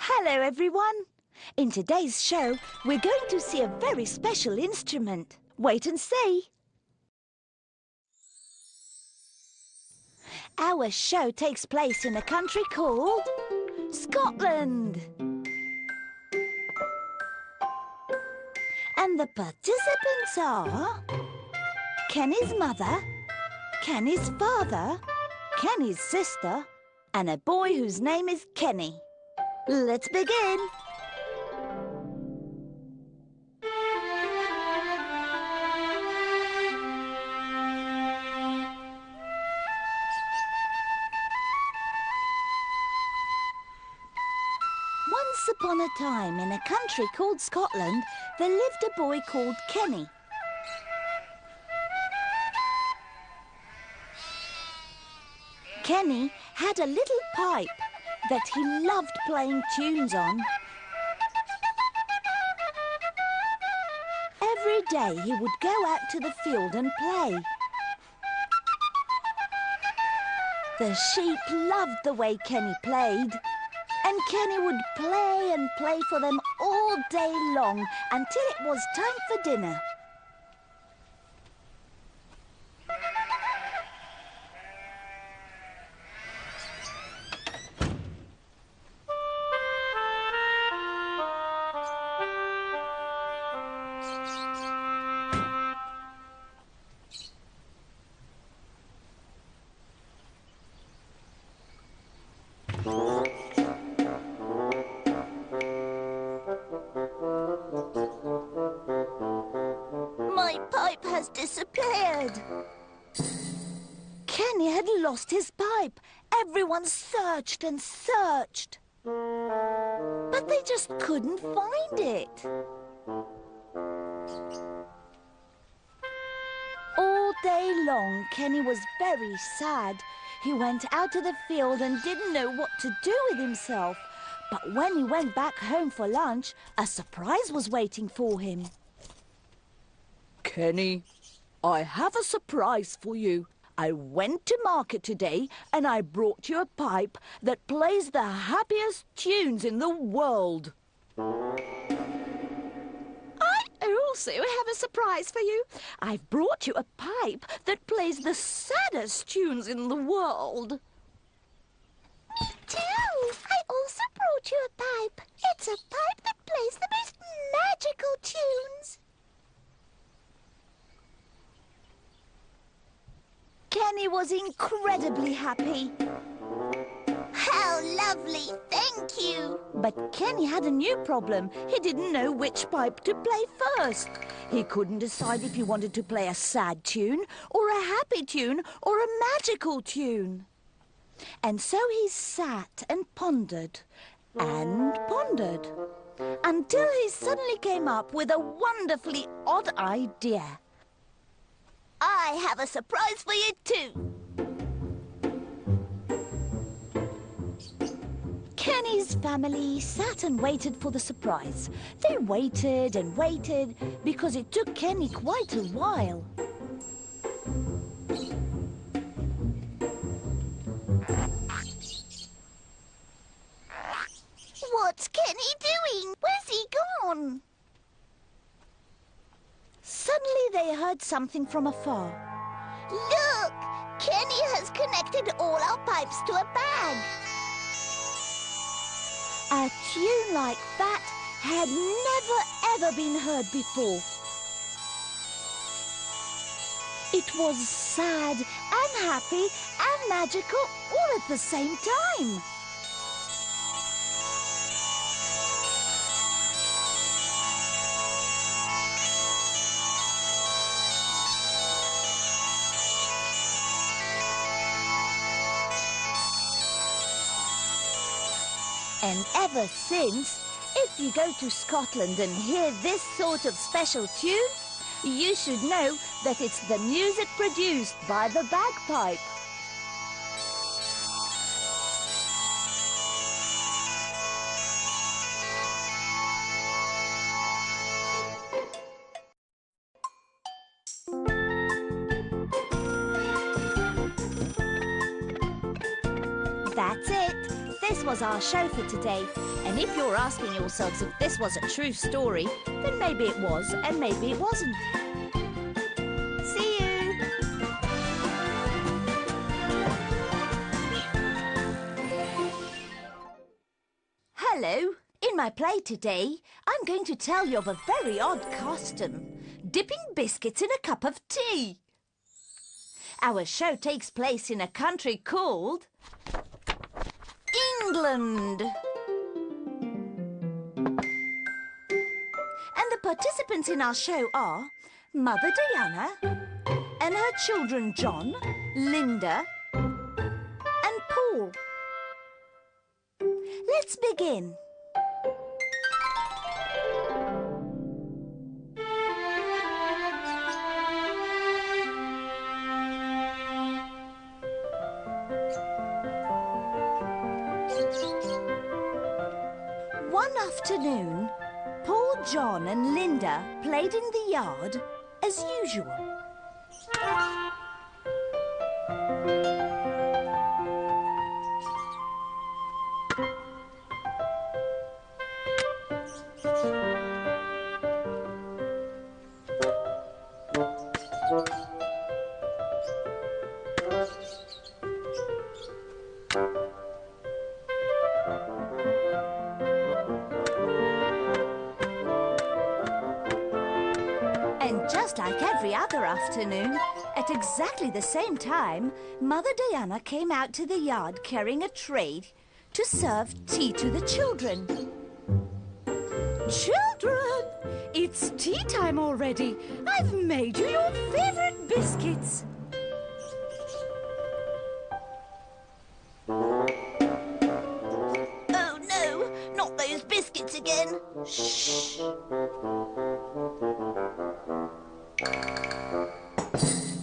Hello, everyone. In today's show, we're going to see a very special instrument. Wait and see. Our show takes place in a country called Scotland. And the participants are Kenny's mother, Kenny's father, Kenny's sister, and a boy whose name is Kenny. Let's begin. Once upon a time, in a country called Scotland, there lived a boy called Kenny. Kenny had a little pipe that he loved playing tunes on. Every day he would go out to the field and play. The sheep loved the way Kenny played, and Kenny would play and play for them all day long until it was time for dinner. My pipe has disappeared. Kenny had lost his pipe. Everyone searched and searched. But they just couldn't find it. All day long, Kenny was very sad. He went out to the field and didn't know what to do with himself. But when he went back home for lunch, a surprise was waiting for him. Kenny, I have a surprise for you. I went to market today and I brought you a pipe that plays the happiest tunes in the world. I also have a surprise for you. I've brought you a pipe that plays the saddest tunes in the world. Me too. I also brought you a pipe. It's a pipe that plays the most magical tunes. Kenny was incredibly happy. How lovely, thank you. But Kenny had a new problem. He didn't know which pipe to play first. He couldn't decide if he wanted to play a sad tune, or a happy tune, or a magical tune. And so he sat and pondered, until he suddenly came up with a wonderfully odd idea. I have a surprise for you too. Kenny's family sat and waited for the surprise. They waited and waited because it took Kenny quite a while. What's Kenny doing? Where's he gone? Suddenly they heard something from afar. Look! Kenny has connected all our pipes to a bag. A tune like that had never ever been heard before. It was sad and happy and magical all at the same time. And ever since, if you go to Scotland and hear this sort of special tune, you should know that it's the music produced by the bagpipe. That's it. This was our show for today. And if you're asking yourselves if this was a true story, then maybe it was and maybe it wasn't. See you! Hello. In my play today, I'm going to tell you of a very odd custom. Dipping biscuits in a cup of tea. Our show takes place in a country called England. And the participants in our show are Mother Diana and her children John, Linda and Paul. Let's begin. One afternoon, Paul, John and Linda played in the yard as usual. And just like every other afternoon, at exactly the same time, Mother Diana came out to the yard carrying a tray to serve tea to the children. Children, it's tea time already. I've made you your favourite biscuits. Oh no, not those biscuits again. Shh.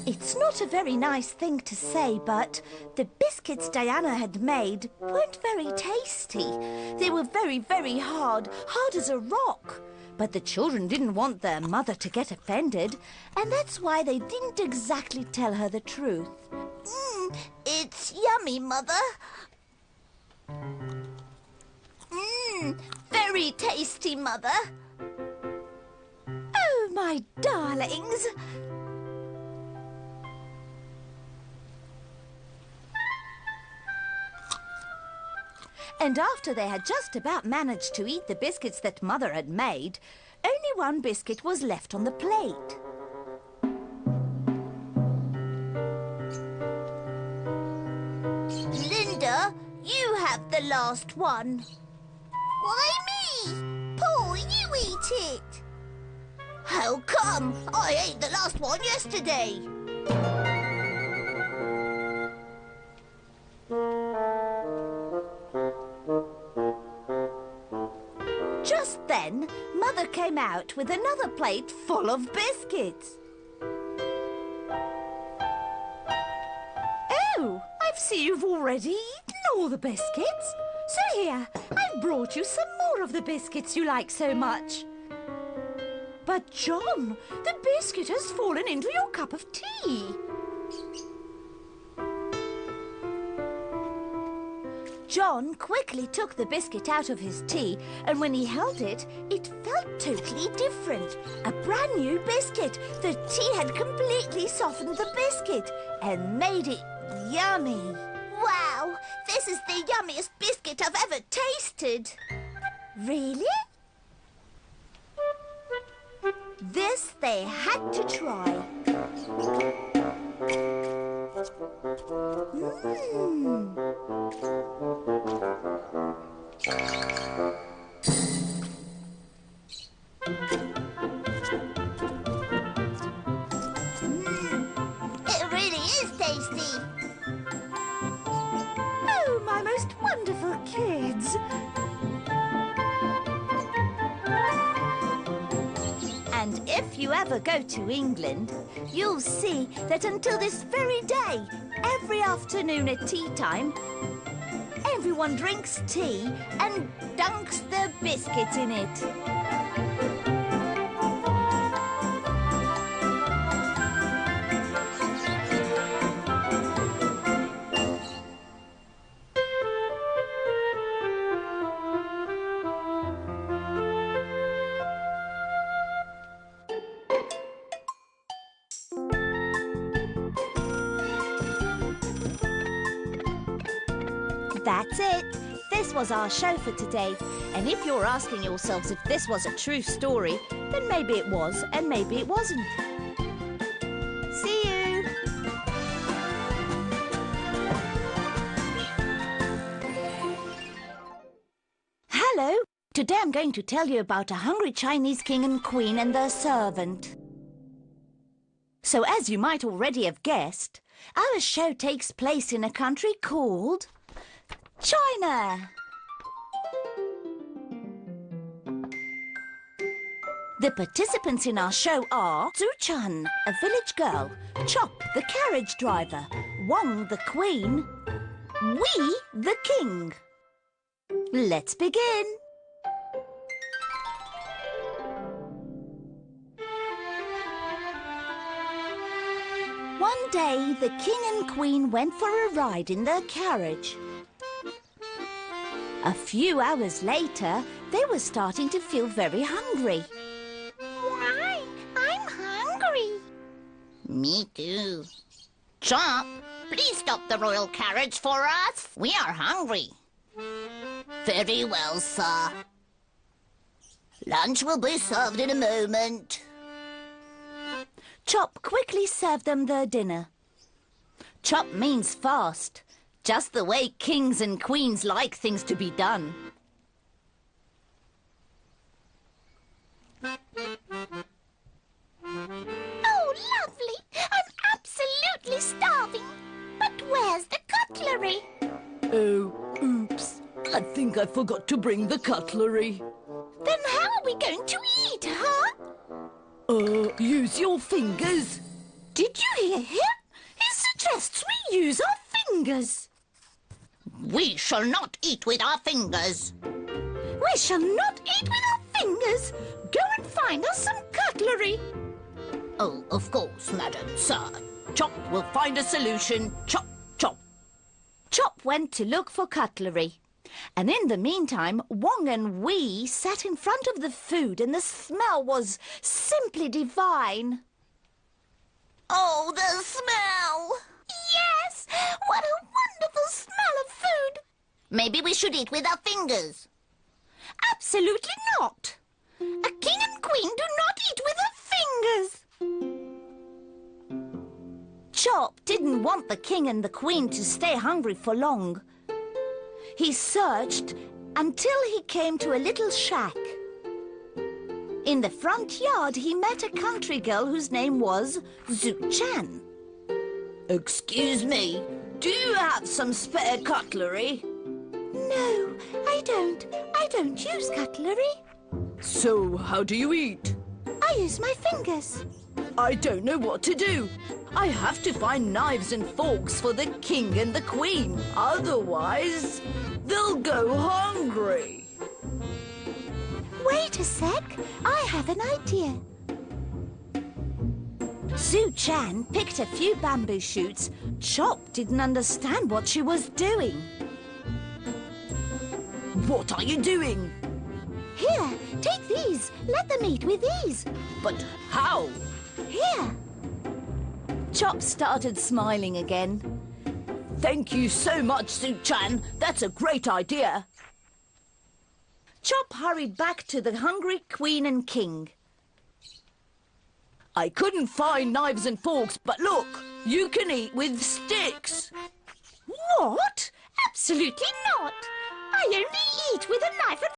It's not a very nice thing to say, but the biscuits Diana had made weren't very tasty. They were very, very hard as a rock. But the children didn't want their mother to get offended, and that's why they didn't exactly tell her the truth. It's yummy, Mother. Very tasty, Mother. Oh, my darlings. And after they had just about managed to eat the biscuits that Mother had made, only one biscuit was left on the plate. Linda, you have the last one. Why me? Paul, you eat it. How come? I ate the last one yesterday. Just then, Mother came out with another plate full of biscuits. Oh, I see you've already eaten all the biscuits. So here, I've brought you some more of the biscuits you like so much. But John, the biscuit has fallen into your cup of tea. John quickly took the biscuit out of his tea, and when he held it, it felt totally different. A brand new biscuit. The tea had completely softened the biscuit and made it yummy. Wow, this is the yummiest biscuit I've ever tasted. Really? This they had to try. It really is tasty. Oh, my most wonderful kids. If you ever go to England, you'll see that until this very day, every afternoon at tea time, everyone drinks tea and dunks their biscuits in it. That's it. This was our show for today. And if you're asking yourselves if this was a true story, then maybe it was and maybe it wasn't. See you! Hello! Today I'm going to tell you about a hungry Chinese king and queen and their servant. So as you might already have guessed, our show takes place in a country called China. The participants in our show are Zuchan, a village girl, Chop, the carriage driver, Wang, the queen, Wei, the king. Let's begin. One day, the king and queen went for a ride in their carriage. A few hours later, they were starting to feel very hungry. Why? I'm hungry. Me too. Chop, please stop the royal carriage for us. We are hungry. Very well, sir. Lunch will be served in a moment. Chop quickly served them their dinner. Chop means fast, just the way kings and queens like things to be done. Oh, lovely. I'm absolutely starving. But where's the cutlery? Oh, oops. I think I forgot to bring the cutlery. Then how are we going to eat, huh? Use your fingers. Did you hear him? He suggests we use our fingers. We shall not eat with our fingers. We shall not eat with our fingers. Go and find us some cutlery. Oh, of course, madam, sir. Chop will find a solution. Chop, chop. Chop went to look for cutlery. And in the meantime, Wang and Wei sat in front of the food and the smell was simply divine. Oh, the smell! Yes! What a wonderful smell of food! Maybe we should eat with our fingers. Absolutely not! A king and queen do not eat with their fingers! Chop didn't want the king and the queen to stay hungry for long. He searched until he came to a little shack. In the front yard, he met a country girl whose name was Zuchan. Excuse me, do you have some spare cutlery? No, I don't. I don't use cutlery. So, how do you eat? I use my fingers. I don't know what to do. I have to find knives and forks for the king and the queen. Otherwise, they'll go hungry. Wait a sec. I have an idea. Zuchan picked a few bamboo shoots. Chop didn't understand what she was doing. What are you doing? Here, take these. Let them eat with ease. But how? Here. Chop started smiling again. Thank you so much, Zuchan. That's a great idea. Chop hurried back to the hungry queen and king. I couldn't find knives and forks, but look, you can eat with sticks. What? Absolutely not. I only eat with a knife and